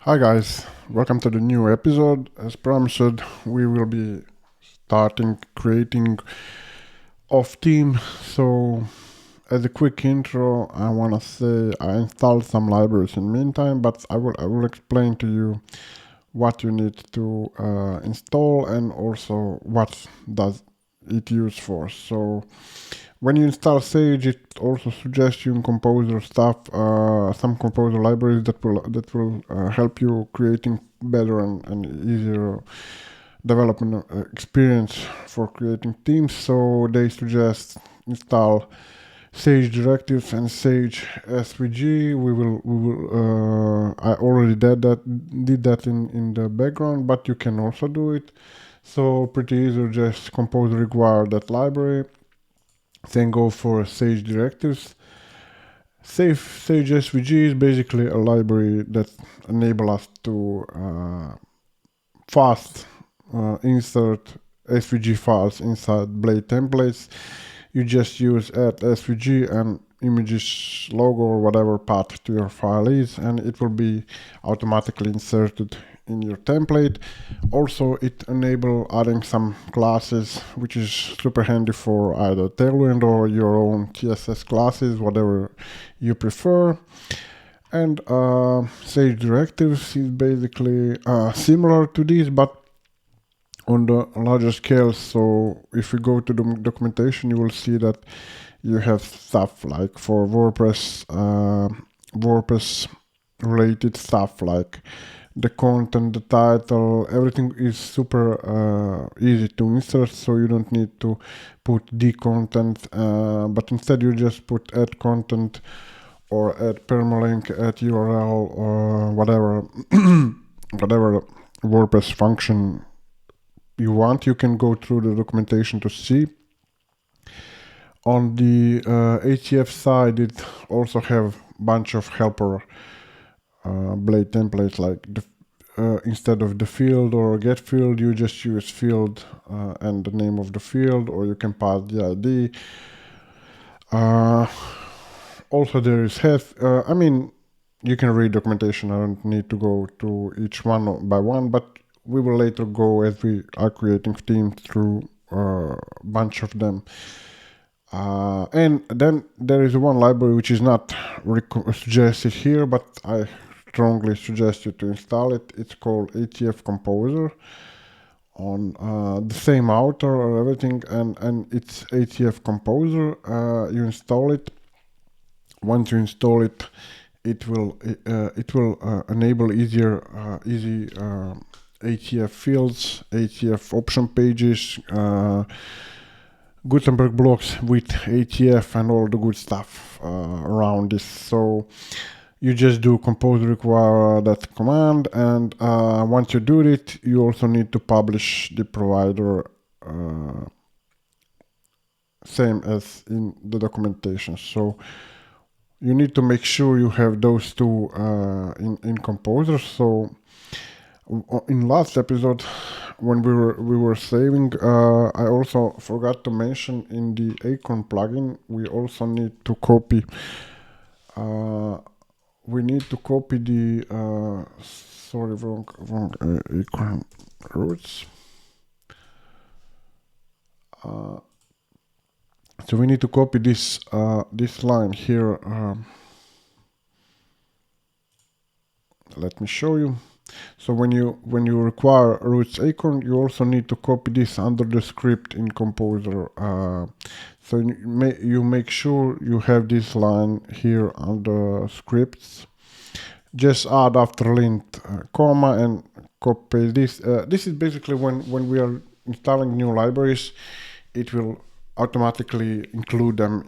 Hi guys, welcome to the new episode. As promised, we will be starting creating of theme. So as a quick intro, I wanna say I installed some libraries in meantime, but I will explain to you what you need to install and also what does it use for. So when you install Sage, it also suggests you Composer stuff, some Composer libraries that will help you creating better and easier development experience for creating themes. So they suggest install Sage directives and Sage SVG. I already did that in the background, but you can also do it. So pretty easy, just Composer require that library. Then go for Sage directives. Sage SVG is basically a library that enable us to fast insert SVG files inside Blade templates. You just use add SVG and images logo or whatever path to your file is, and it will be automatically inserted in your template. Also, it enable adding some classes, which is super handy for either Tailwind or your own CSS classes, whatever you prefer. And Sage directives is basically similar to this, but on the larger scale. So if you go to the documentation, you will see that you have stuff like for WordPress related stuff like the content, the title, everything is super easy to insert, so you don't need to put the content, but instead you just put add content or add permalink, add URL, or whatever whatever WordPress function you want. You can go through the documentation to see. On the ATF side, it also have bunch of helper Blade templates, like instead of the field or get field, you just use field and the name of the field, or you can pass the ID. Also, there is you can read documentation. I don't need to go to each one by one, but we will later go as we are creating themes through a bunch of them. And then there is one library which is not suggested here, but I strongly suggest you to install it. It's called ATF Composer on the same author or everything, and it's ATF Composer. You install it. Once you install it, it will enable easy ATF fields, ATF option pages, Gutenberg blocks with ATF and all the good stuff around this. So you just do Composer require that command, and once you do it, you also need to publish the provider same as in the documentation. So you need to make sure you have those two in Composer. So in last episode, when we were saving, I also forgot to mention in the Acorn plugin, we also need to copy. We need to copy the wrong Acorn roots. So we need to copy this this line here. Let me show you. So when you require roots acorn, you also need to copy this under the script in Composer. So you make sure you have this line here under scripts. Just add after lint comma and copy this. This is basically when we are installing new libraries, it will automatically include them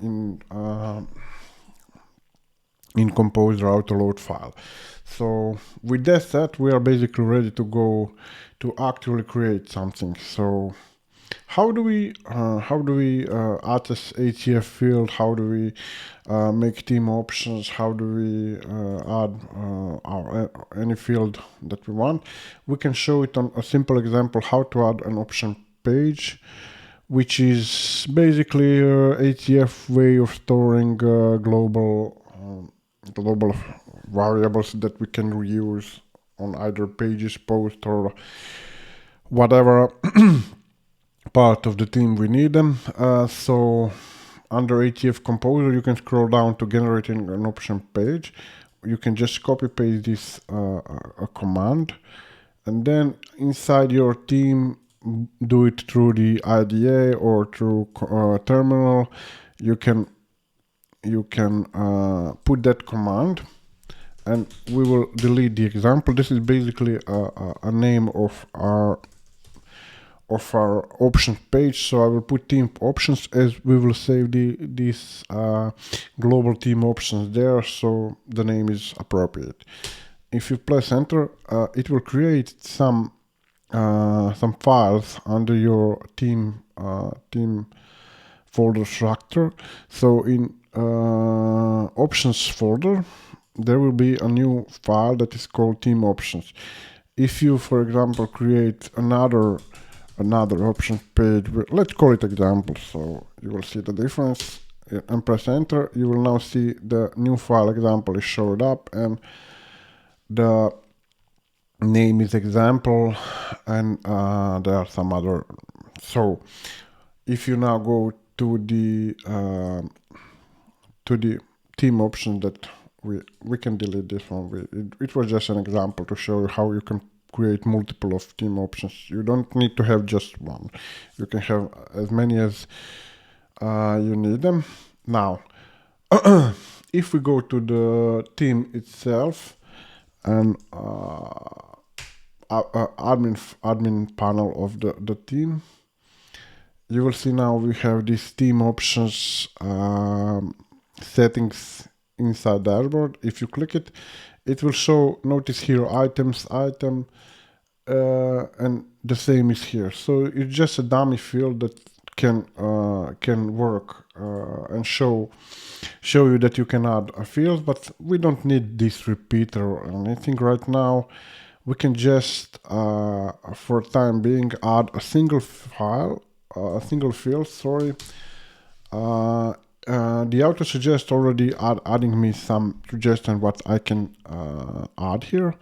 in Composer autoload file. So with that said, we are basically ready to go to actually create something. So how do we add this ATF field? How do we make theme options? How do we add any field that we want? We can show it on a simple example how to add an option page, which is basically ATF way of storing global variables that we can reuse on either pages, post, or whatever part of the theme we need them. So under ATF Composer, you can scroll down to generating an option page. You can just copy paste this command, and then inside your theme, do it through the IDE or through terminal. You can put that command, and we will delete the example. This is basically a name of our options page. So I will put theme options, as we will save this global theme options there, so the name is appropriate. If you press enter, it will create some files under your theme folder structure. So in options folder, there will be a new file that is called theme options. If you, for example, create another option page, let's call it example, so you will see the difference, and press enter, you will now see the new file example is showed up, and the name is example, and there are some other. So if you now go to the theme option, that we can delete this one. It was just an example to show you how you can create multiple of theme options. You don't need to have just one. You can have as many as you need them. Now, if we go to the theme itself and admin panel of the theme, you will see now we have these theme options settings inside dashboard. If you click it, it will show, notice here, items, item, and the same is here. So it's just a dummy field that can work and show you that you can add a field, but we don't need this repeater or anything right now. We can just, for time being, add a single file, a single field, sorry. The auto suggest already adding me some suggestion what I can add here.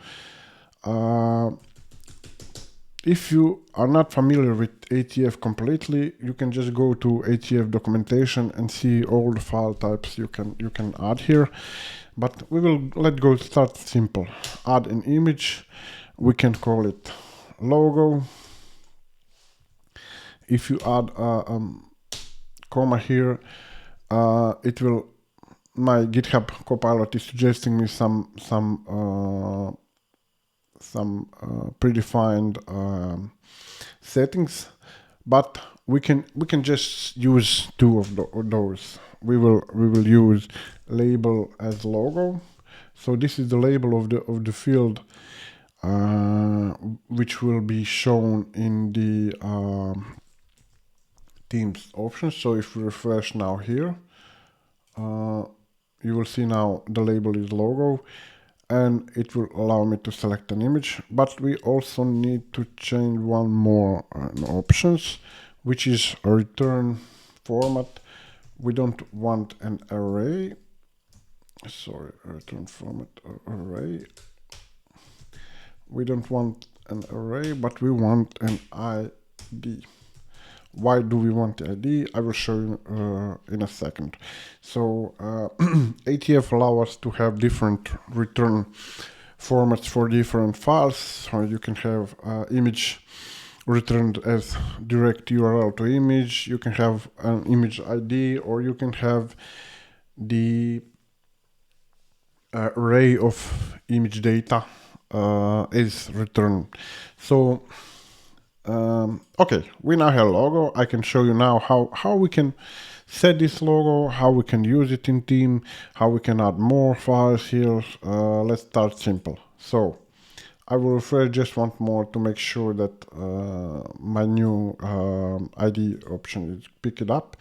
If you are not familiar with ATF completely, you can just go to ATF documentation and see all the file types you can add here. But let's go start simple. Add an image. We can call it logo. If you add a comma here, it will. My GitHub Copilot is suggesting me some predefined settings, but we can just use two of those. We will use label as logo. So this is the label of the field which will be shown in the themes options. So if we refresh now here, you will see now the label is logo, and it will allow me to select an image. But we also need to change one more options, which is a return format. We don't want an array. Sorry, return format array. We don't want an array, but we want an ID. Why do we want the ID? I will show you in a second. So ATF allows us to have different return formats for different files. So you can have image returned as direct URL to image. You can have an image ID, or you can have the array of image data is returned. So okay, we now have a logo. I can show you now how we can set this logo, how we can use it in theme, how we can add more files here. Let's start simple. So I will refresh just once more to make sure that my new ID option is picked up.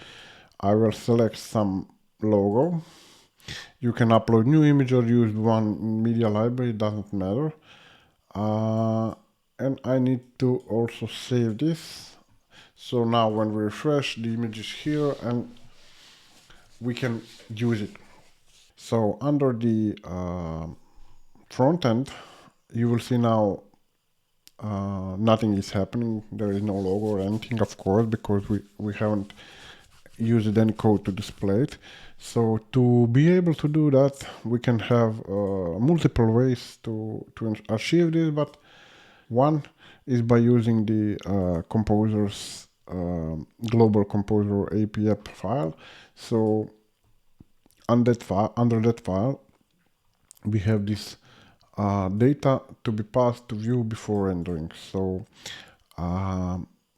I will select some logo. You can upload new image or use one media library, doesn't matter. And I need to also save this. So now when we refresh, the image is here and we can use it. So under the front end, you will see now nothing is happening. There is no logo or anything, of course, because we haven't used any code to display it. So to be able to do that, we can have multiple ways to achieve this, but one is by using the composer's global composer ep file. So under that file, we have this data to be passed to view before rendering. So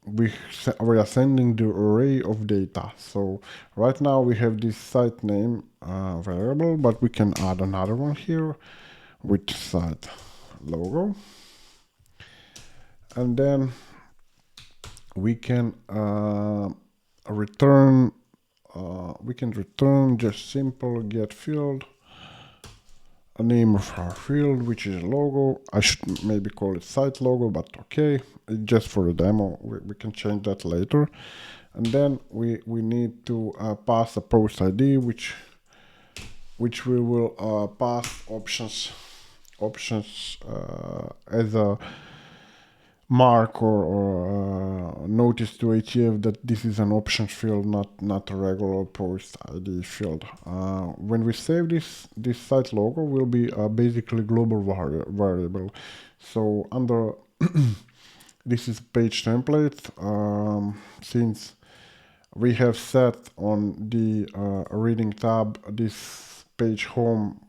we are sending the array of data. So right now we have this site name variable, but we can add another one here with site logo, and then we can return just simple get field, a name of our field, which is logo. I should maybe call it site logo, but okay, just for the demo. We can change that later. And then we need to pass a post ID, which we will pass options as a mark or notice to HF that this is an options field, not a regular post ID field. When we save this site logo will be basically global variable. So under this is page template. Since we have set on the reading tab this page home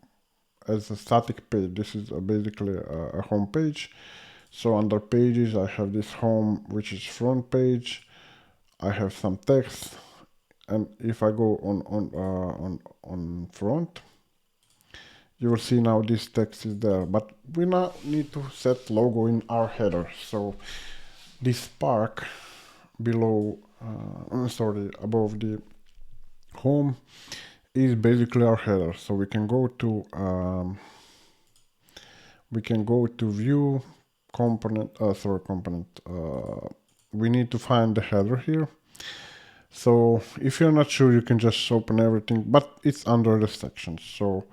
as a static page, this is basically a home page. So under pages, I have this home, which is front page. I have some text, and if I go on front, you will see now this text is there. But we now need to set logo in our header. So this spark below, above the home is basically our header. So we can go to view component, we need to find the header here. So if you're not sure, you can just open everything, but it's under the section. So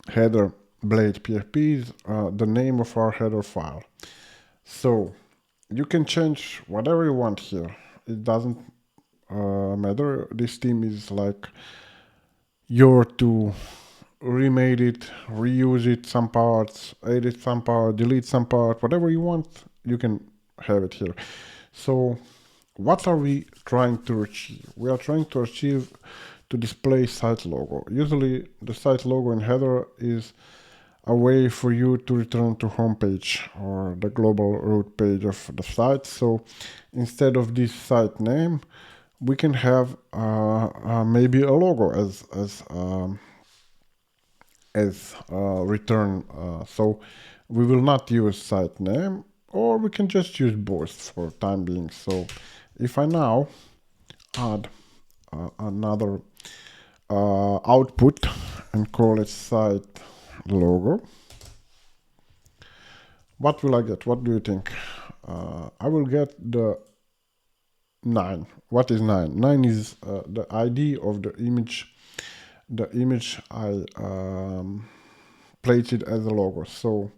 header blade PFP is the name of our header file. So you can change whatever you want here. It doesn't matter. This theme is like your to remade it, reuse it, some parts, edit some part, delete some part, whatever you want, you can have it here. So what are we trying to achieve? We are trying to achieve to display site logo. Usually the site logo in header is a way for you to return to home page or the global root page of the site. So instead of this site name, we can have maybe a logo as return. So we will not use site name, or we can just use both for time being. So if I now add another output and call it site logo, what will I get? What do you think? I will get the 9. What is 9? 9 is the ID of the image. The image I placed it as a logo. So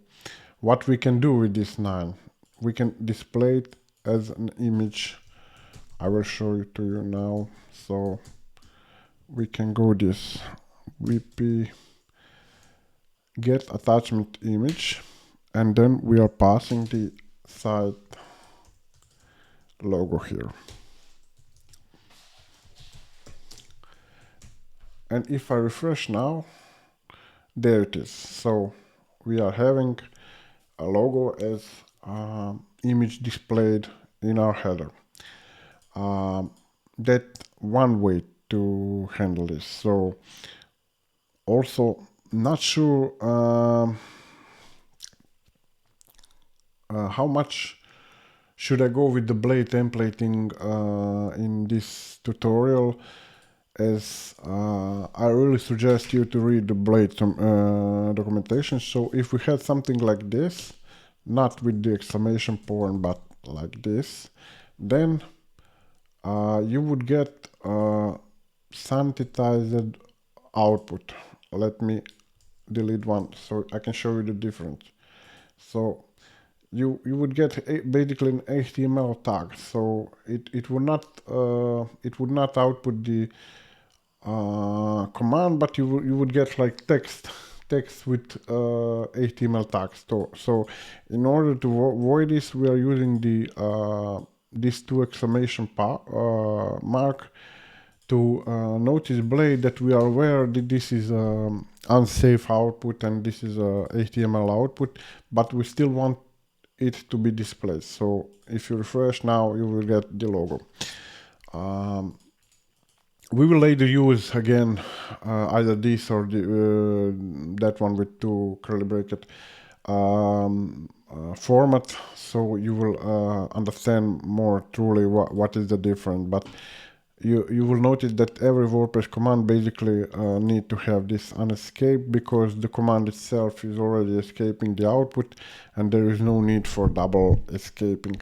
what we can do with this 9, we can display it as an image. I will show it to you now. So we can go this wp get attachment image, and then we are passing the site logo here. And if I refresh now, there it is. So we are having a logo as image displayed in our header. That one way to handle this. So also not sure how much should I go with the blade templating in this tutorial, as I really suggest you to read the blade documentation. So if we had something like this, not with the exclamation point, but like this, then you would get sanitized output. Let me delete one, so I can show you the difference. So you would get basically an HTML tag, so it would not output the command, but you would get like text with HTML tags. So in order to avoid this, we are using the these two exclamation mark to notice blade that we are aware that this is unsafe output and this is a HTML output, but we still want it to be displayed. So if you refresh now, you will get the logo. We will later use again either this or that one with two curly bracket format, so you will understand more truly what is the difference. But you will notice that every WordPress command basically need to have this unescape, because the command itself is already escaping the output and there is no need for double escaping.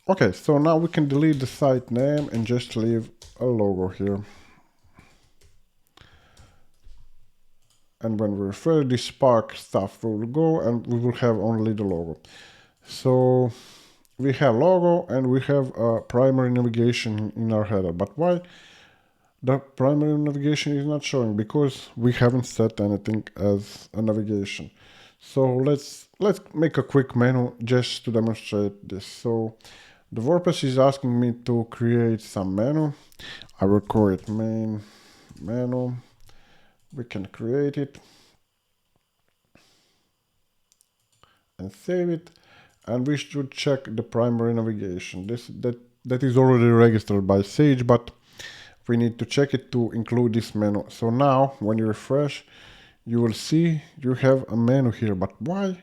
Okay, so now we can delete the site name and just leave a logo here. And when we refresh, this Spark stuff will go and we will have only the logo. So we have logo and we have primary navigation in our header. But why the primary navigation is not showing? Because we haven't set anything as a navigation. So let's make a quick menu just to demonstrate this. So the WordPress is asking me to create some menu. I will call it main menu. We can create it and save it, and we should check the primary navigation. That is already registered by Sage, but we need to check it to include this menu. So now when you refresh, you will see you have a menu here, but why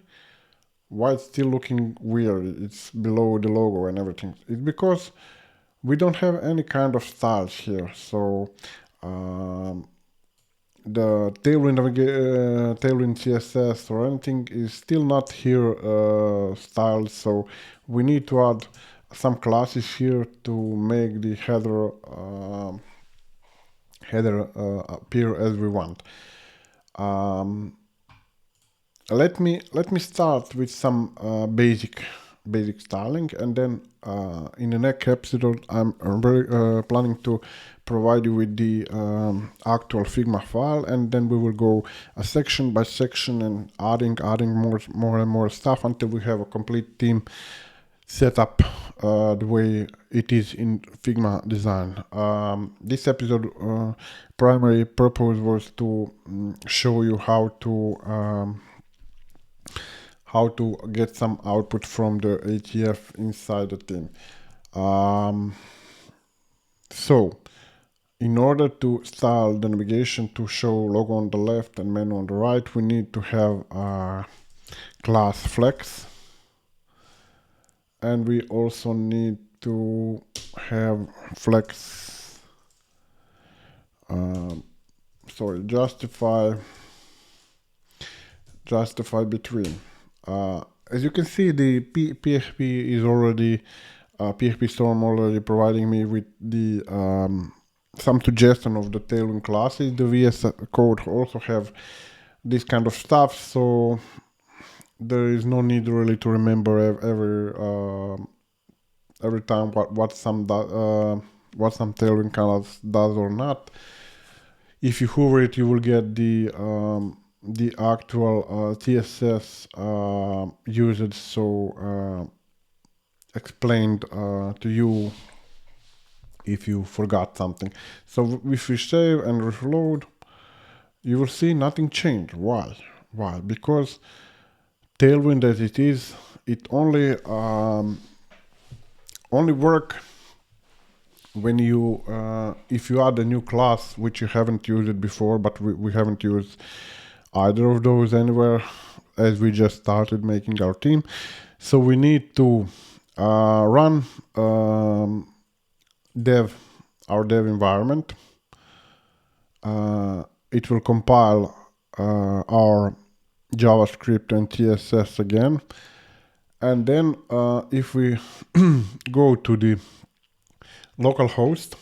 it's still looking weird? It's below the logo and everything. It's because we don't have any kind of styles here. So the Tailwind CSS or anything is still not here styled, so we need to add some classes here to make the header appear as we want. Let me start with some basic styling, and then in the next episode I'm planning to provide you with the actual Figma file, and then we will go section by section and adding more and more stuff until we have a complete theme set up the way it is in Figma design. This episode primary purpose was to show you how to get some output from the ATF inside the theme. So in order to style the navigation to show logo on the left and menu on the right, we need to have a class flex, and we also need to have flex justify between. As you can see, the PHP is already PHP Storm already providing me with the some suggestion of the Tailwind classes. The VS Code also have this kind of stuff, so there is no need really to remember every time what some Tailwind class does or not. If you hover it, you will get the actual TSS usage, so explained to you if you forgot something. So if we save and reload, you will see nothing changed. Why? Because Tailwind as it is, it only work when you if you add a new class which you haven't used it before, but we haven't used either of those anywhere as we just started making our theme. So we need to run our dev environment. It will compile our JavaScript and CSS again, and then if we go to the localhost,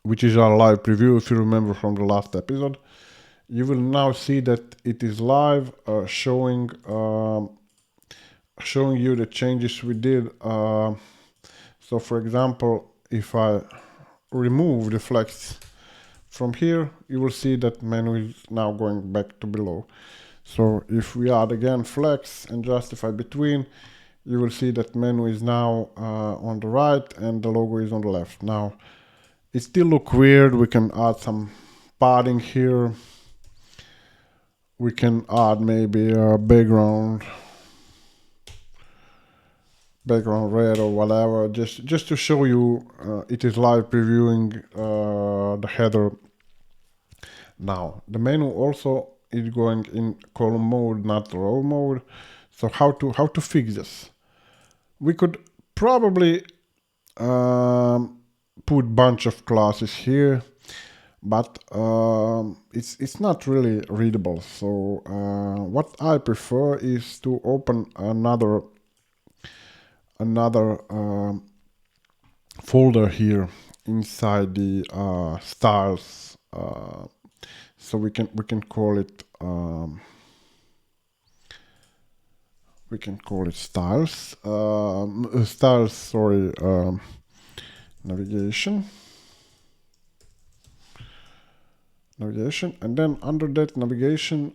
which is our live preview, if you remember from the last episode, you will now see that it is live, showing you the changes we did. So for example, if I remove the flex from here, you will see that menu is now going back to below. So if we add again flex and justify between, you will see that menu is now on the right and the logo is on the left. Now, it still looks weird. We can add some padding here. We can add maybe a background red or whatever, just to show you it is live previewing the header. Now, the menu also is going in column mode, not row mode. So how to fix this? We could probably put bunch of classes here, but it's not really readable. So what I prefer is to open another folder here inside the styles. So we can call it styles. Styles. Sorry. Navigation, and then under that navigation,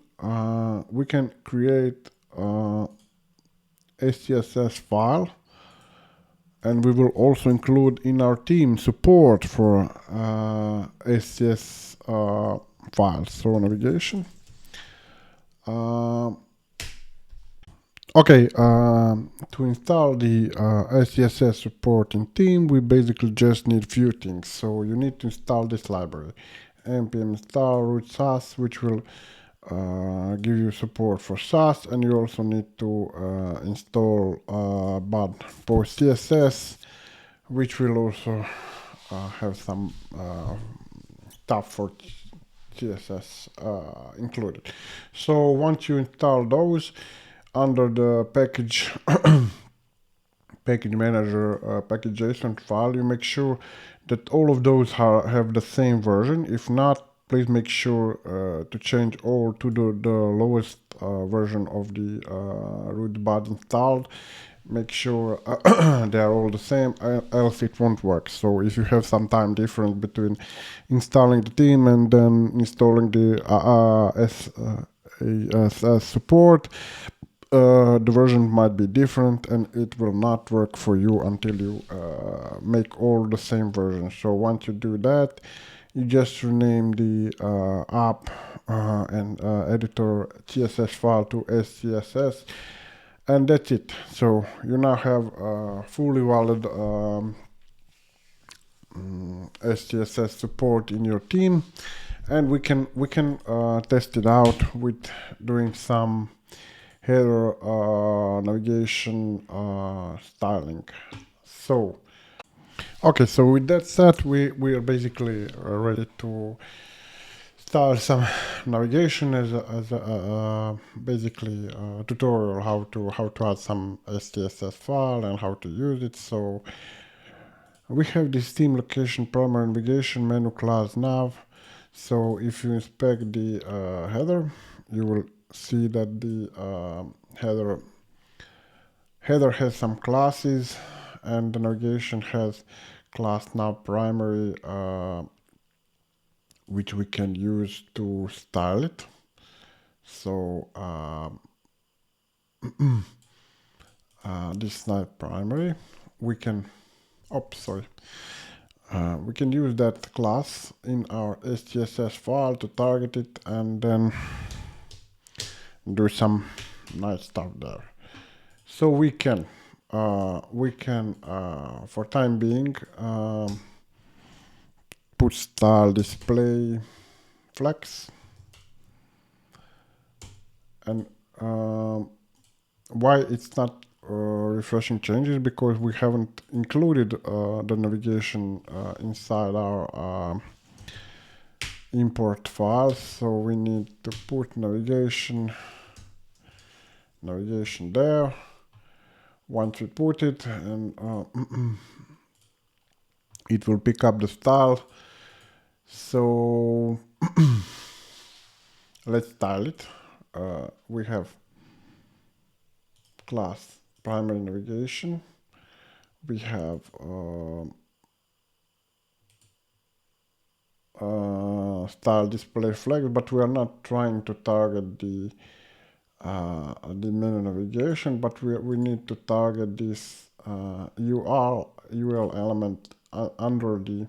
we can create SCSS file, and we will also include in our theme support for SCSS files. So navigation. Okay, to install the SCSS support in theme, we basically just need few things. So you need to install this library, npm install root Sass, which will give you support for Sass, and you also need to install bud post CSS, which will also have some stuff for CSS included. So once you install those, under the package manager package.json file, you make sure that all of those have the same version. If not, please make sure to change all to the lowest version of the root bud installed. Make sure they are all the same, else it won't work. So if you have some time difference between installing the theme and then installing the SCSS support, the version might be different and it will not work for you until you make all the same version. So once you do that, you just rename the app and editor CSS file to SCSS, and that's it. So you now have a fully valid SCSS support in your theme, and we can test it out with doing some header navigation styling. So okay, so with that said, we are basically ready to start some navigation as a basically a tutorial how to add some SCSS file and how to use it. So we have this theme location primary navigation menu class nav. So if you inspect the header, you will see that the header has some classes, and the navigation has class nav primary, which we can use to style it. So this nav primary, we can we can use that class in our SCSS file to target it and then do some nice stuff there. So we can for time being put style display flex, and why it's not refreshing changes, because we haven't included the navigation inside our import files. So we need to put navigation there. Once we put it, and it will pick up the style. So let's style it. We have class primary navigation. We have style display flags, but we are not trying to target the menu navigation, but we need to target this URL element under the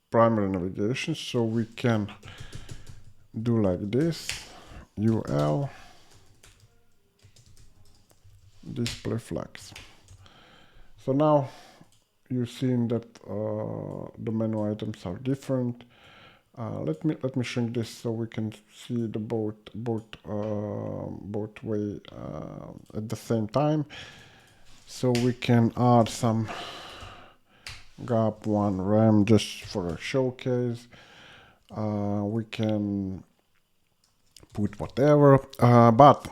primary navigation. So we can do like this: UL display flags. So now you've seen that the menu items are different. Let me shrink this so we can see the both way at the same time. So we can add some gap1 RAM just for a showcase. We can put whatever, but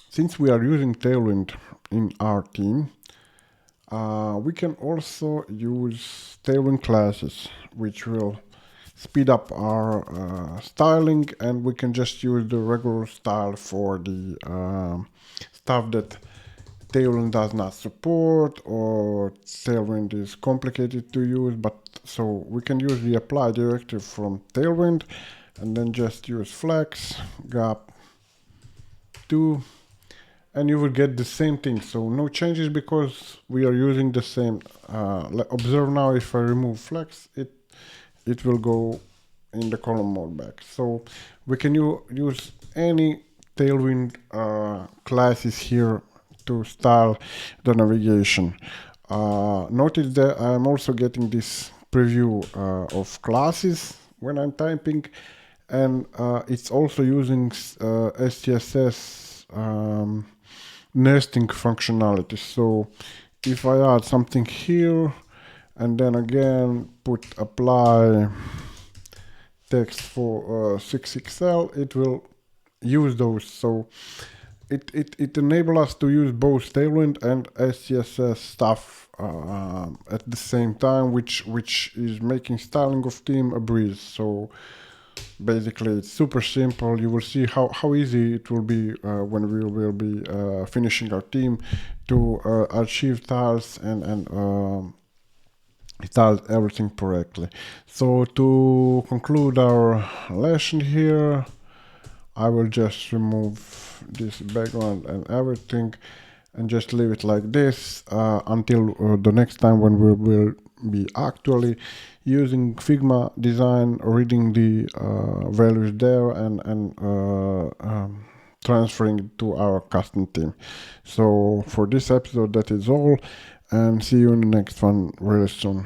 since we are using Tailwind in our team, we can also use Tailwind classes, which will speed up our styling, and we can just use the regular style for the stuff that Tailwind does not support, or Tailwind is complicated to use. But so we can use the apply directive from Tailwind and then just use flex gap 2, and you will get the same thing. So no changes because we are using the same. Observe now, if I remove flex, it will go in the column mode back. So we can use any Tailwind classes here to style the navigation. Notice that I'm also getting this preview of classes when I'm typing, and it's also using SCSS nesting functionality. So if I add something here and then again put apply text for 6XL, it will use those. So it enables us to use both Tailwind and SCSS stuff at the same time, which is making styling of theme a breeze. So basically it's super simple. You will see how easy it will be when we will be finishing our theme to achieve tiles and style everything correctly. So to conclude our lesson here, I will just remove this background and everything and just leave it like this until the next time when we will be actually using Figma design, reading the values there and transferring it to our custom theme. So for this episode, that is all, and see you in the next one really soon.